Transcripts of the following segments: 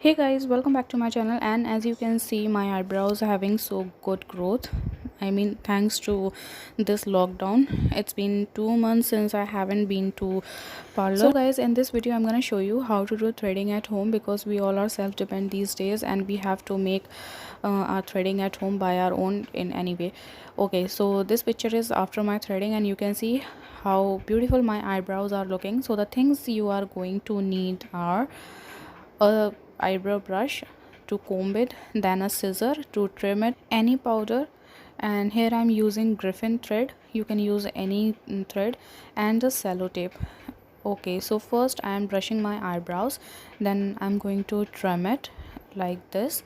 Hey guys, welcome back to my channel. And as you can see, my eyebrows are having so good growth. I mean, thanks to this lockdown. It's been 2 months since I haven't been to parlor. So guys, in this video I'm gonna show you how to do threading at home, because we all are self-dependent these days and we have to make our threading at home by our own in any way. Okay, so this picture is after my threading and you can see how beautiful my eyebrows are looking. So the things you are going to need are a eyebrow brush to comb it, then a scissor to trim it, any powder, and here I'm using Griffin thread. You can use any thread, and the sellotape. Okay, so first I am brushing my eyebrows, then I'm going to trim it like this.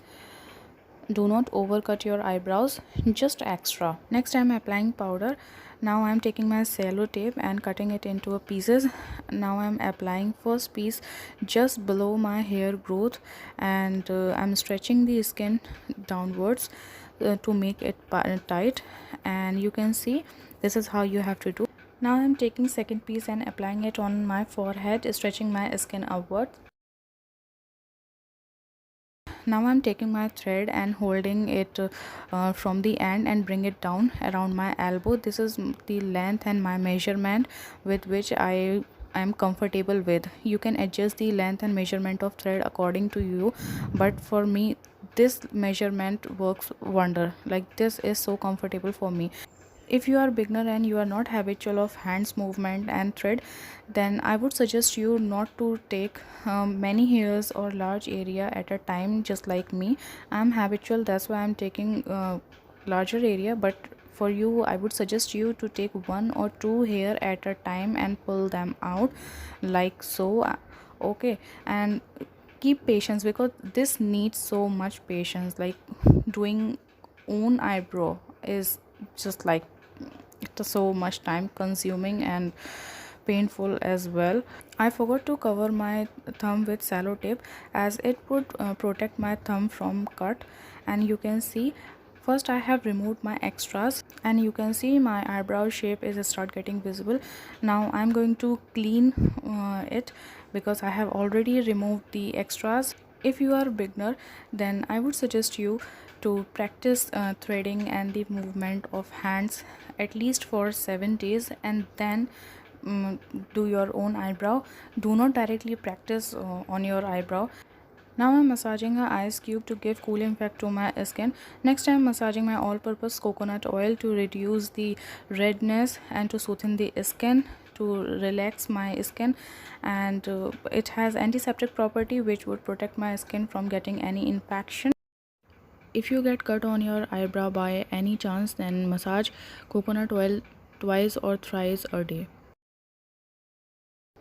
Do not overcut your eyebrows, just extra. Next I'm applying powder. Now I'm taking my sellotape and cutting it into pieces. Now I'm applying first piece just below my hair growth, and I'm stretching the skin downwards to make it tight, and you can see this is how you have to do. Now I'm taking second piece and applying it on my forehead, stretching my skin upwards. Now I'm taking my thread and holding it from the end and bring it down around my elbow. This is the length and my measurement with which I am comfortable with. You can adjust the length and measurement of thread according to you, but for me this measurement works wonder. Like, this is so comfortable for me. If you are beginner and you are not habitual of hands movement and thread, then I would suggest you not to take many hairs or large area at a time, just like me. I'm habitual, that's why I'm taking larger area, but for you I would suggest you to take one or two hair at a time and pull them out like so. Okay, and keep patience, because this needs so much patience. Like, doing own eyebrow is just like, it's so much time consuming and painful as well. I forgot to cover my thumb with sellotape, as it would protect my thumb from cut. And you can see, first I have removed my extras, and you can see my eyebrow shape is start getting visible. Now I'm going to clean it, because I have already removed the extras. If you are a beginner, then I would suggest you to practice threading and the movement of hands at least for 7 days, and then do your own eyebrow. Do not directly practice on your eyebrow. Now I'm massaging a ice cube to give cooling effect to my skin. Next I'm massaging my all-purpose coconut oil to reduce the redness and to soothe the skin, to relax my skin, and it has antiseptic property which would protect my skin from getting any infection. If you get cut on your eyebrow by any chance, then massage coconut oil twice or thrice a day.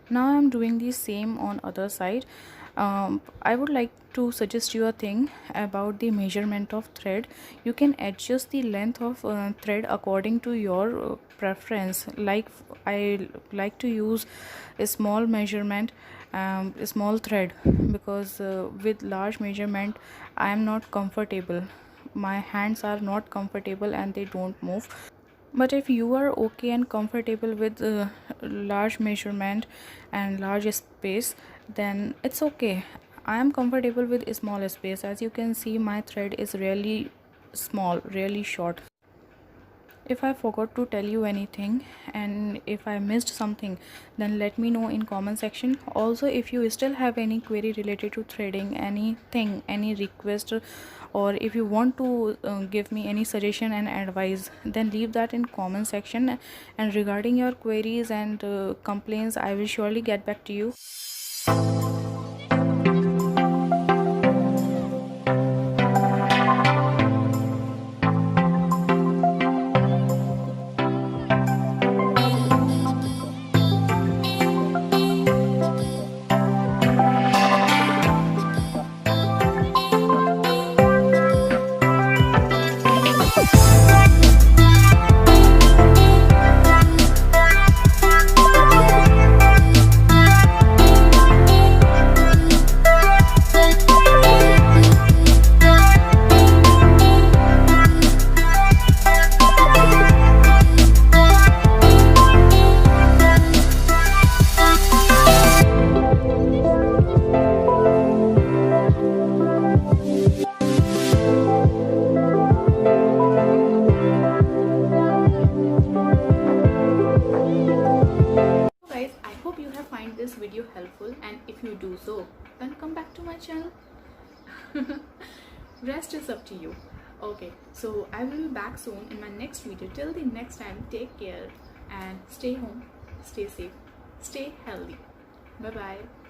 Now I'm doing the same on other side. I would like to suggest you a thing about the measurement of thread. You can adjust the length of thread according to your preference. Like, I like to use a small measurement, a small thread, because with large measurement I am not comfortable. My hands are not comfortable and they don't move. But if you are okay and comfortable with large measurement and large space, then it's okay. I am comfortable with a small space. As you can see, my thread is really small, really short. If I forgot to tell you anything and if I missed something, then let me know in comment section. Also, if you still have any query related to threading, anything, any request, or if you want to give me any suggestion and advice, then leave that in comment section. And regarding your queries and complaints, I will surely get back to you. do so, then come back to my channel. Rest is up to you. Okay, so I will be back soon in my next video. Till the next time, take care and stay home, stay safe, stay healthy. Bye bye.